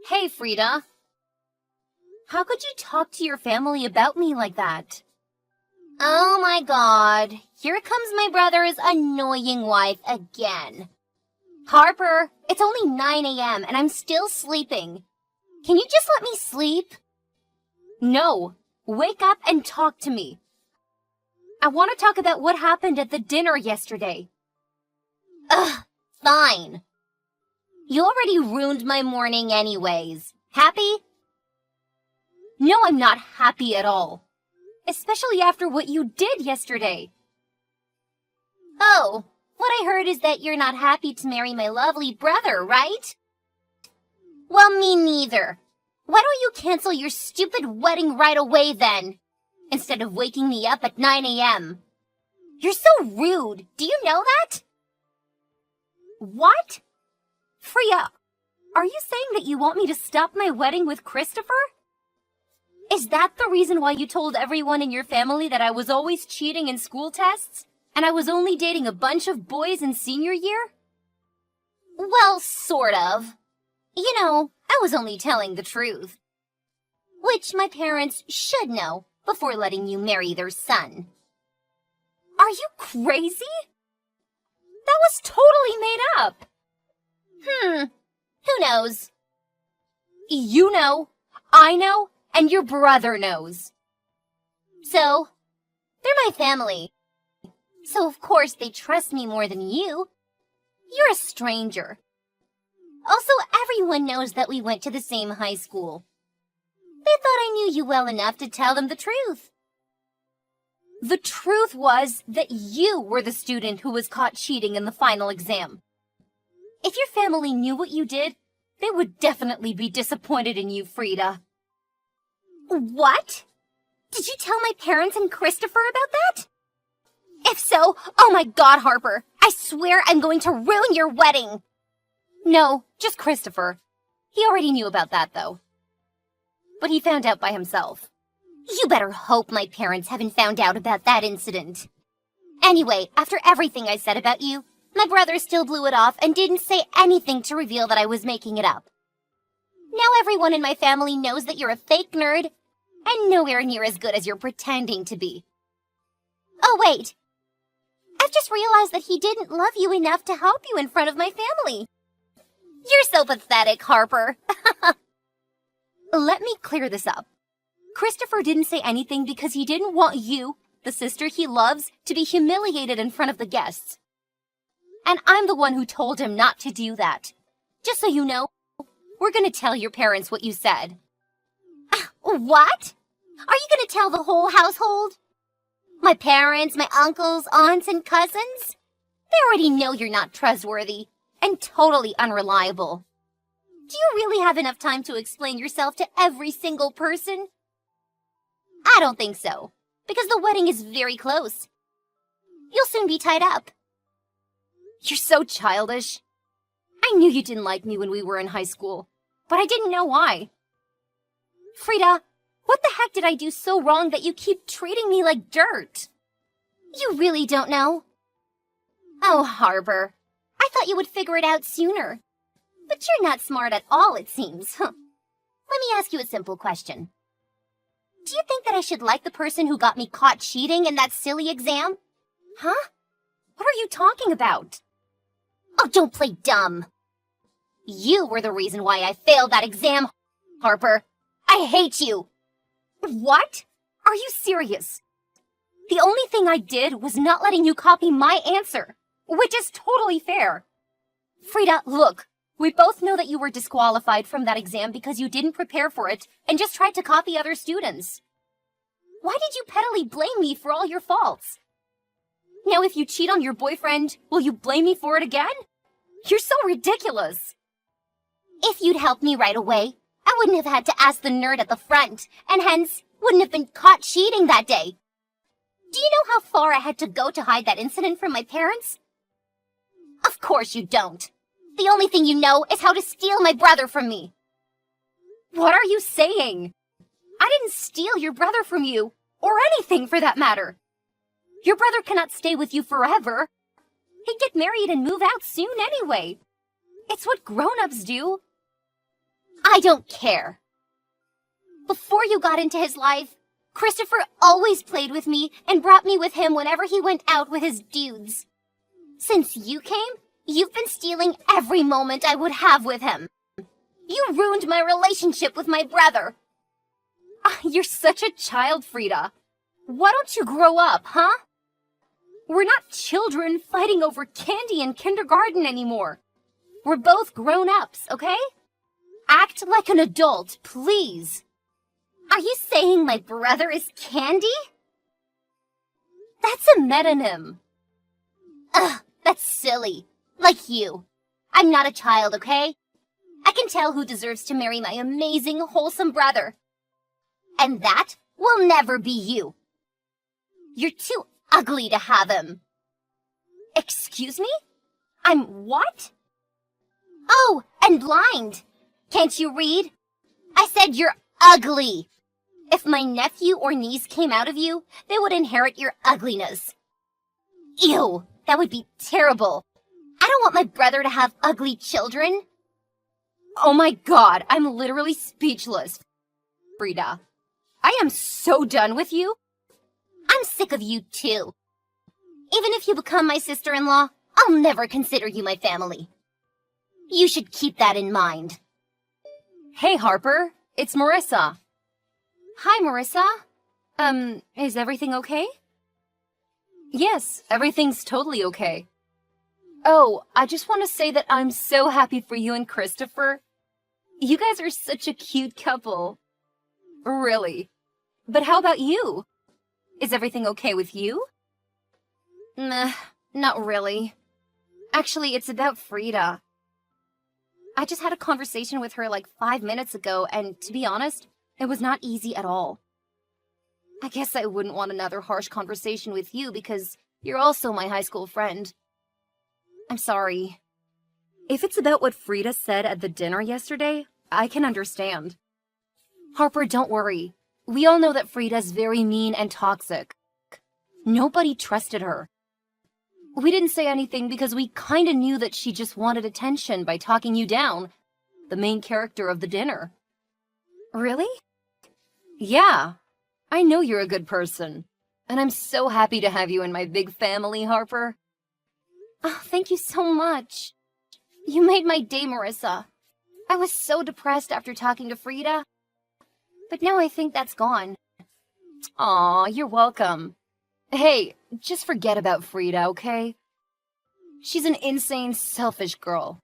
Hey, Frida. How could you talk to your family about me like that? Oh my god. Here comes my brother's annoying wife again. Harper, it's only 9 a.m. and I'm still sleeping. Can you just let me sleep? No. Wake up and talk to me. I want to talk about what happened at the dinner yesterday. Ugh, fine. You already ruined my morning anyways. Happy? No, I'm not happy at all. Especially after what you did yesterday. Oh, what I heard is that you're not happy to marry my lovely brother, right? Well, me neither. Why don't you cancel your stupid wedding right away then, instead of waking me up at 9 a.m.? You're so rude. Do you know that? What? Freya, are you saying that you want me to stop my wedding with Christopher? Is that the reason why you told everyone in your family that I was always cheating in school tests, and I was only dating a bunch of boys in senior year? Well, sort of. You know, I was only telling the truth. Which my parents should know before letting you marry their son. Are you crazy? That was totally made up. Who knows? You know, I know, and your brother knows. So, they're my family. So of course they trust me more than you. You're a stranger. Also, everyone knows that we went to the same high school. They thought I knew you well enough to tell them the truth. The truth was that you were the student who was caught cheating in the final exam. If your family knew what you did, they would definitely be disappointed in you, Frida. What? Did you tell my parents and Christopher about that? If so, oh my god, Harper, I swear I'm going to ruin your wedding. No, just Christopher. He already knew about that, though. But he found out by himself. You better hope my parents haven't found out about that incident. Anyway, after everything I said about you, my brother still blew it off and didn't say anything to reveal that I was making it up. Now everyone in my family knows that you're a fake nerd, and nowhere near as good as you're pretending to be. Oh, wait. I've just realized that he didn't love you enough to help you in front of my family. You're so pathetic, Harper. Let me clear this up. Christopher didn't say anything because he didn't want you, the sister he loves, to be humiliated in front of the guests. And I'm the one who told him not to do that. Just so you know, we're gonna tell your parents what you said. What? Are you gonna tell the whole household? My parents, my uncles, aunts, and cousins? They already know you're not trustworthy and totally unreliable. Do you really have enough time to explain yourself to every single person? I don't think so, because the wedding is very close. You'll soon be tied up. You're so childish. I knew you didn't like me when we were in high school, but I didn't know why. Frida, what the heck did I do so wrong that you keep treating me like dirt? You really don't know? Oh, Harper, I thought you would figure it out sooner. But you're not smart at all, it seems. Let me ask you a simple question. Do you think that I should like the person who got me caught cheating in that silly exam? Huh? What are you talking about? Oh, don't play dumb. You were the reason why I failed that exam, Harper. I hate you. What? Are you serious? The only thing I did was not letting you copy my answer, which is totally fair. Frida, look, we both know that you were disqualified from that exam because you didn't prepare for it and just tried to copy other students. Why did you pettily blame me for all your faults? Now if you cheat on your boyfriend, will you blame me for it again? You're so ridiculous. If you'd helped me right away, I wouldn't have had to ask the nerd at the front, and hence wouldn't have been caught cheating that day. Do you know how far I had to go to hide that incident from my parents? Of course you don't. The only thing you know is how to steal my brother from me. What are you saying? I didn't steal your brother from you, or anything for that matter. Your brother cannot stay with you forever. He'd get married and move out soon anyway. It's what grown-ups do. I don't care. Before you got into his life, Christopher always played with me and brought me with him whenever he went out with his dudes. Since you came, you've been stealing every moment I would have with him. You ruined my relationship with my brother. You're such a child, Frida. Why don't you grow up, huh? We're not children fighting over candy in kindergarten anymore. We're both grown-ups, okay? Act like an adult, please. Are you saying my brother is Candy? That's a metonym. Ugh, that's silly. Like you. I'm not a child, okay? I can tell who deserves to marry my amazing, wholesome brother. And that will never be you. You're too ugly to have him. Excuse me? I'm what? Oh, and blind. Can't you read? I said you're ugly. If my nephew or niece came out of you, they would inherit your ugliness. Ew, that would be terrible. I don't want my brother to have ugly children. Oh my god, I'm literally speechless, Frida. I am so done with you. I'm sick of you too. Even if you become my sister-in-law, I'll never consider you my family. You should keep that in mind. Hey, Harper, it's Marissa. Hi, Marissa. Is everything okay? Yes, everything's totally okay. Oh, I just want to say that I'm so happy for you and Christopher. You guys are such a cute couple. Really? But how about you? Is everything okay with you? Nah, not really. Actually, it's about Frida. I just had a conversation with her like 5 minutes ago, and to be honest, it was not easy at all. I guess I wouldn't want another harsh conversation with you because you're also my high school friend. I'm sorry. If it's about what Frida said at the dinner yesterday, I can understand. Harper, don't worry. We all know that Frida's very mean and toxic. Nobody trusted her. We didn't say anything because we kinda knew that she just wanted attention by talking you down, the main character of the dinner. Really? Yeah. I know you're a good person. And I'm so happy to have you in my big family, Harper. Oh, thank you so much. You made my day, Marissa. I was so depressed after talking to Frida. But now I think that's gone. Aw, you're welcome. Hey, just forget about Frida, okay? She's an insane, selfish girl.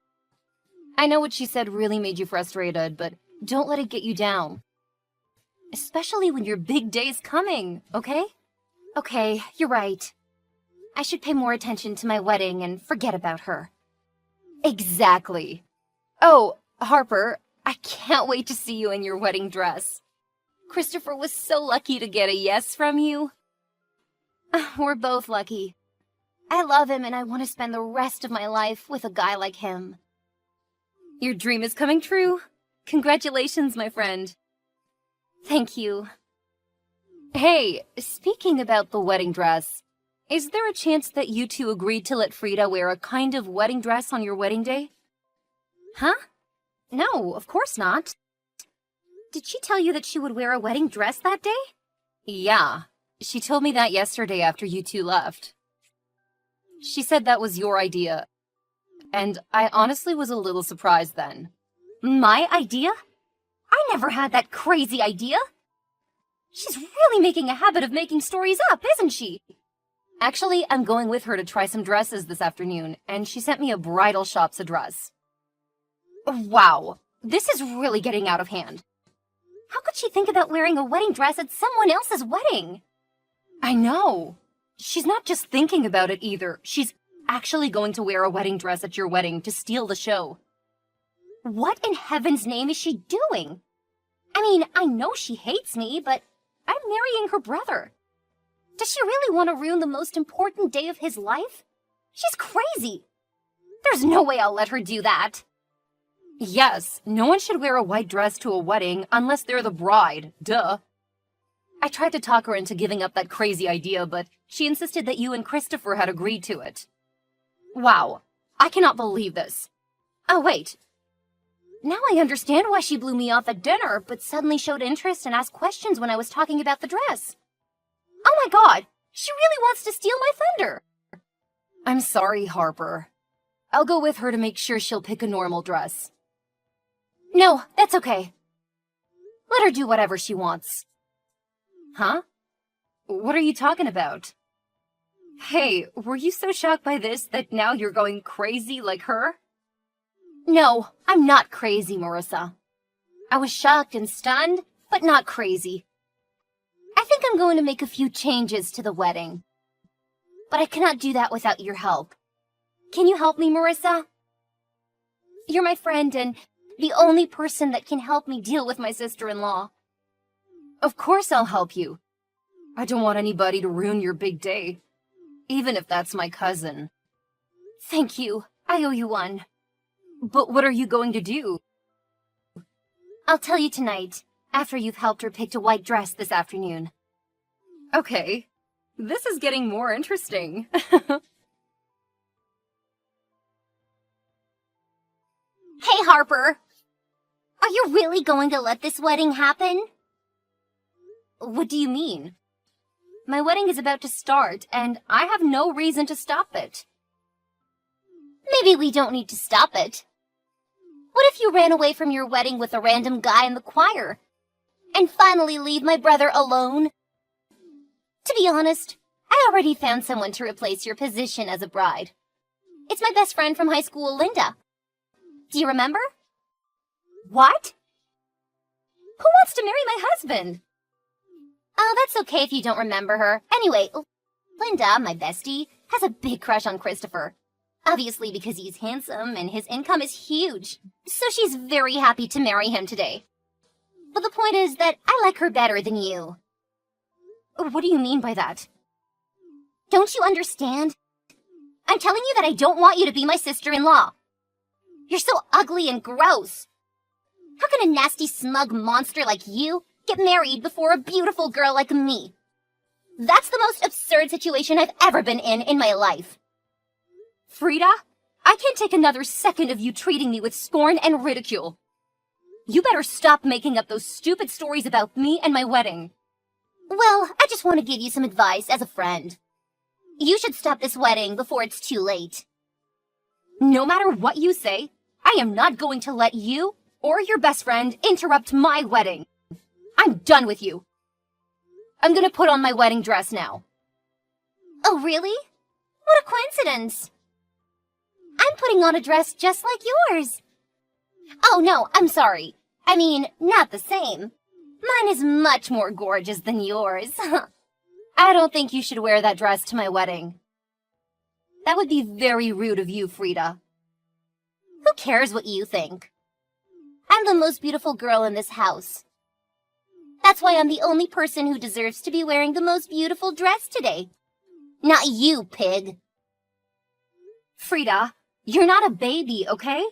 I know what she said really made you frustrated, but don't let it get you down. Especially when your big day's coming, okay? Okay, you're right. I should pay more attention to my wedding and forget about her. Exactly. Oh, Harper, I can't wait to see you in your wedding dress. Christopher was so lucky to get a yes from you. We're both lucky. I love him and I want to spend the rest of my life with a guy like him. Your dream is coming true. Congratulations, my friend. Thank you. Hey, speaking about the wedding dress, is there a chance that you two agreed to let Frida wear a kind of wedding dress on your wedding day? Huh? No, of course not. Did she tell you that she would wear a wedding dress that day? Yeah, she told me that yesterday after you two left. She said that was your idea, and I honestly was a little surprised then. My idea? I never had that crazy idea. She's really making a habit of making stories up, isn't she? Actually, I'm going with her to try some dresses this afternoon, and she sent me a bridal shop's address. Wow, this is really getting out of hand. How could she think about wearing a wedding dress at someone else's wedding? I know. She's not just thinking about it either. She's actually going to wear a wedding dress at your wedding to steal the show. What in heaven's name is she doing? I mean, I know she hates me, but I'm marrying her brother. Does she really want to ruin the most important day of his life? She's crazy. There's no way I'll let her do that. Yes, no one should wear a white dress to a wedding unless they're the bride. Duh. I tried to talk her into giving up that crazy idea, but she insisted that you and Christopher had agreed to it. Wow, I cannot believe this. Oh, wait. Now I understand why she blew me off at dinner, but suddenly showed interest and asked questions when I was talking about the dress. Oh my god, she really wants to steal my thunder. I'm sorry, Harper. I'll go with her to make sure she'll pick a normal dress. No, that's okay. Let her do whatever she wants. Huh? What are you talking about? Hey, were you so shocked by this that now you're going crazy like her? No, I'm not crazy, Marissa. I was shocked and stunned, but not crazy. I think I'm going to make a few changes to the wedding. But I cannot do that without your help. Can you help me, Marissa? You're my friend and the only person that can help me deal with my sister-in-law. Of course I'll help you. I don't want anybody to ruin your big day, even if that's my cousin. Thank you. I owe you one. But what are you going to do? I'll tell you tonight, after you've helped her pick a white dress this afternoon. Okay. This is getting more interesting. Hey, Harper! Are you really going to let this wedding happen? What do you mean? My wedding is about to start, and I have no reason to stop it. Maybe we don't need to stop it. What if you ran away from your wedding with a random guy in the choir? And finally leave my brother alone? To be honest, I already found someone to replace your position as a bride. It's my best friend from high school, Linda. Do you remember? What? Who wants to marry my husband? Oh, that's okay if you don't remember her. Anyway, Linda, my bestie, has a big crush on Christopher. Obviously because he's handsome and his income is huge. So she's very happy to marry him today. But the point is that I like her better than you. What do you mean by that? Don't you understand? I'm telling you that I don't want you to be my sister-in-law. You're so ugly and gross. How can a nasty, smug monster like you get married before a beautiful girl like me? That's the most absurd situation I've ever been in my life. Frida, I can't take another second of you treating me with scorn and ridicule. You better stop making up those stupid stories about me and my wedding. Well, I just want to give you some advice as a friend. You should stop this wedding before it's too late. No matter what you say, I am not going to let you or your best friend interrupt my wedding. I'm done with you. I'm gonna put on my wedding dress now. Oh, really? What a coincidence. I'm putting on a dress just like yours. Oh, no, I'm sorry. I mean, not the same. Mine is much more gorgeous than yours. I don't think you should wear that dress to my wedding. That would be very rude of you, Frida. Who cares what you think? I'm the most beautiful girl in this house. That's why I'm the only person who deserves to be wearing the most beautiful dress today. Not you, pig. Frida, you're not a baby, okay?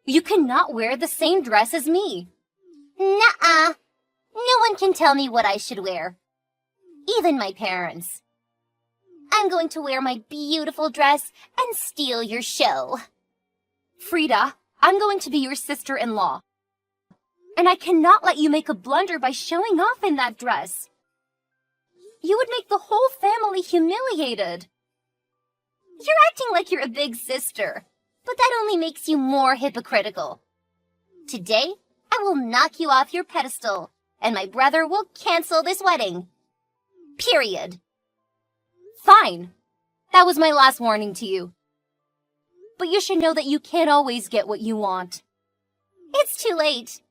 You cannot wear the same dress as me. Nuh-uh. No one can tell me what I should wear. Even my parents. I'm going to wear my beautiful dress and steal your show. Frida, I'm going to be your sister-in-law. And I cannot let you make a blunder by showing off in that dress. You would make the whole family humiliated. You're acting like you're a big sister, but that only makes you more hypocritical. Today, I will knock you off your pedestal, and my brother will cancel this wedding. Period. Fine. That was my last warning to you. But you should know that you can't always get what you want. It's too late.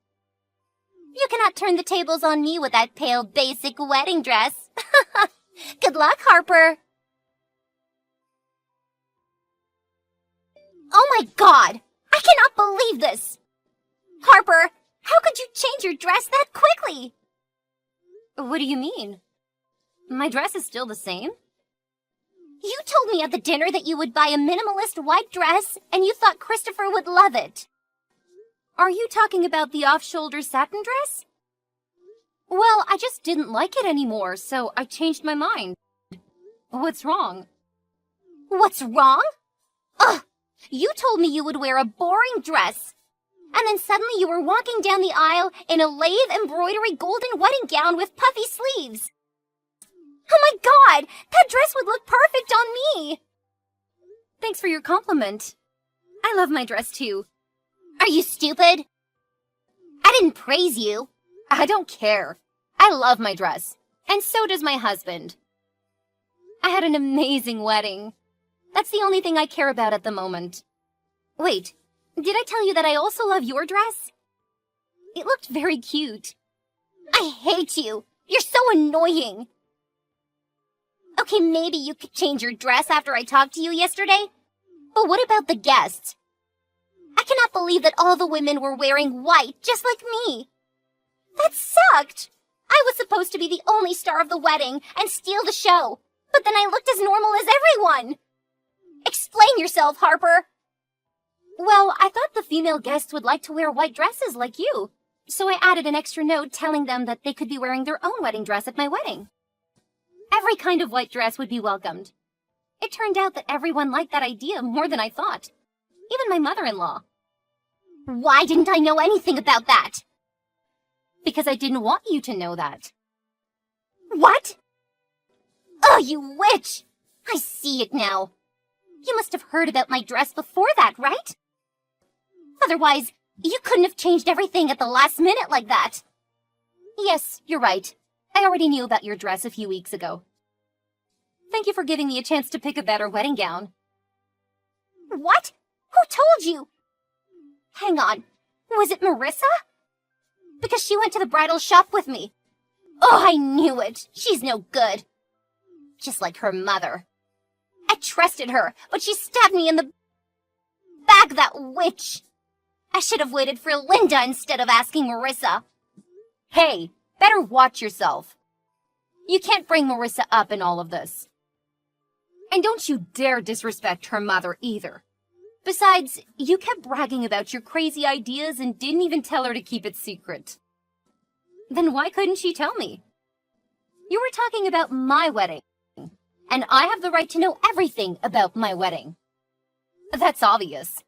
You cannot turn the tables on me with that pale, basic wedding dress. Good luck, Harper. Oh my god! I cannot believe this! Harper, how could you change your dress that quickly? What do you mean? My dress is still the same. You told me at the dinner that you would buy a minimalist white dress and you thought Christopher would love it. Are you talking about the off-shoulder satin dress? Well, I just didn't like it anymore, so I changed my mind. What's wrong? What's wrong? Ugh! You told me you would wear a boring dress. And then suddenly you were walking down the aisle in a lathe embroidery golden wedding gown with puffy sleeves. Oh my God! That dress would look perfect on me! Thanks for your compliment. I love my dress too. Are you stupid? I didn't praise you. I don't care. I love my dress. And so does my husband. I had an amazing wedding. That's the only thing I care about at the moment. Wait, did I tell you that I also love your dress? It looked very cute. I hate you. You're so annoying. Okay, maybe you could change your dress after I talked to you yesterday. But what about the guests? I cannot believe that all the women were wearing white, just like me. That sucked. I was supposed to be the only star of the wedding and steal the show. But then I looked as normal as everyone. Explain yourself, Harper. Well, I thought the female guests would like to wear white dresses like you. So I added an extra note telling them that they could be wearing their own wedding dress at my wedding. Every kind of white dress would be welcomed. It turned out that everyone liked that idea more than I thought. Even my mother-in-law. Why didn't I know anything about that? Because I didn't want you to know that. What? Oh, you witch! I see it now. You must have heard about my dress before that, right? Otherwise, you couldn't have changed everything at the last minute like that. Yes, you're right. I already knew about your dress a few weeks ago. Thank you for giving me a chance to pick a better wedding gown. What? Who told you? Hang on. Was it Marissa? Because she went to the bridal shop with me. Oh, I knew it. She's no good. Just like her mother. I trusted her, but she stabbed me in the back, that witch. I should have waited for Linda instead of asking Marissa. Hey, better watch yourself. You can't bring Marissa up in all of this. And don't you dare disrespect her mother either. Besides, you kept bragging about your crazy ideas and didn't even tell her to keep it secret. Then why couldn't she tell me? You were talking about my wedding, and I have the right to know everything about my wedding. That's obvious.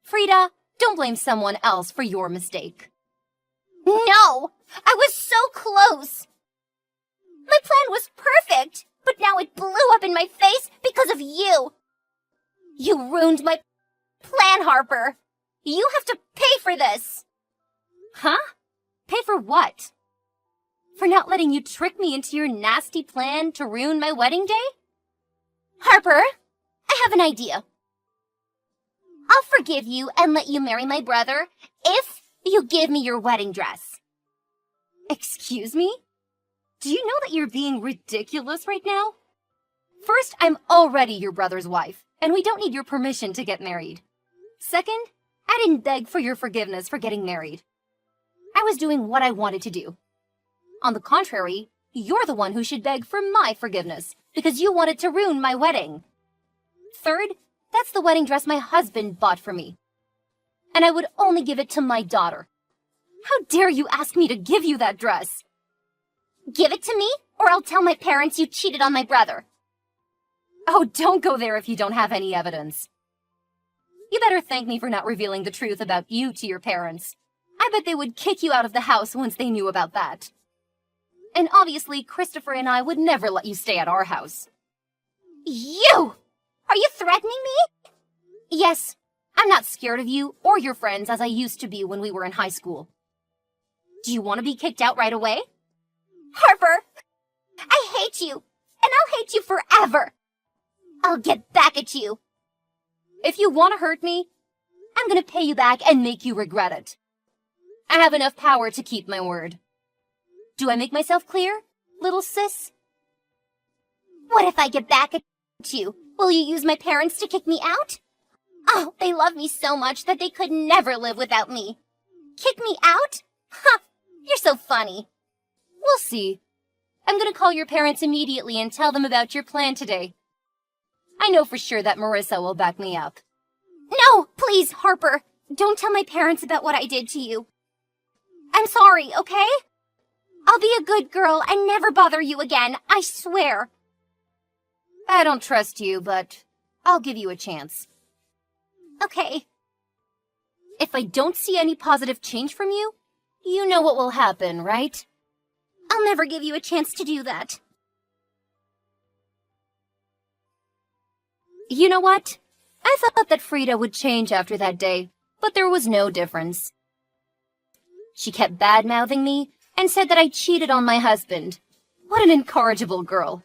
Frida, don't blame someone else for your mistake. No! I was so close! My plan was perfect, but now it blew up in my face because of you! You ruined my plan, Harper! You have to pay for this! Huh? Pay for what? For not letting you trick me into your nasty plan to ruin my wedding day? Harper, I have an idea. I'll forgive you and let you marry my brother if you give me your wedding dress. Excuse me? Do you know that you're being ridiculous right now? First, I'm already your brother's wife, and we don't need your permission to get married. Second, I didn't beg for your forgiveness for getting married. I was doing what I wanted to do. On the contrary, you're the one who should beg for my forgiveness, because you wanted to ruin my wedding. Third, that's the wedding dress my husband bought for me. And I would only give it to my daughter. How dare you ask me to give you that dress? Give it to me, or I'll tell my parents you cheated on my brother. Oh, don't go there if you don't have any evidence. You better thank me for not revealing the truth about you to your parents. I bet they would kick you out of the house once they knew about that. And obviously, Christopher and I would never let you stay at our house. You! Are you threatening me? Yes, I'm not scared of you or your friends as I used to be when we were in high school. Do you want to be kicked out right away? Harper! I hate you, and I'll hate you forever! I'll get back at you. If you want to hurt me, I'm gonna pay you back and make you regret it. I have enough power to keep my word. Do I make myself clear, little sis? What if I get back at you? Will you use my parents to kick me out? Oh, they love me so much that they could never live without me. Kick me out? Ha! You're so funny. We'll see. I'm gonna call your parents immediately and tell them about your plan today. I know for sure that Marissa will back me up. No, please, Harper. Don't tell my parents about what I did to you. I'm sorry, okay? I'll be a good girl and never bother you again, I swear. I don't trust you, but I'll give you a chance. Okay. If I don't see any positive change from you, you know what will happen, right? I'll never give you a chance to do that. You know what? I thought that Frida would change after that day, but there was no difference. She kept bad-mouthing me and said that I cheated on my husband. What an incorrigible girl.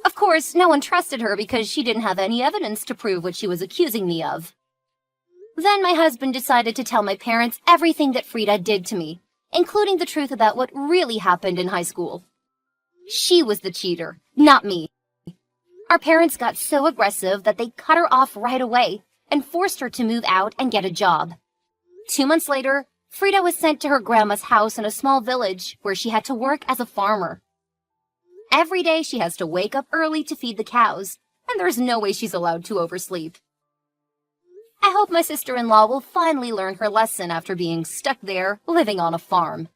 Of course, no one trusted her because she didn't have any evidence to prove what she was accusing me of. Then my husband decided to tell my parents everything that Frida did to me, including the truth about what really happened in high school. She was the cheater, not me. Our parents got so aggressive that they cut her off right away and forced her to move out and get a job. 2 months later, Frida was sent to her grandma's house in a small village where she had to work as a farmer. Every day she has to wake up early to feed the cows, and there's no way she's allowed to oversleep. I hope my sister-in-law will finally learn her lesson after being stuck there living on a farm.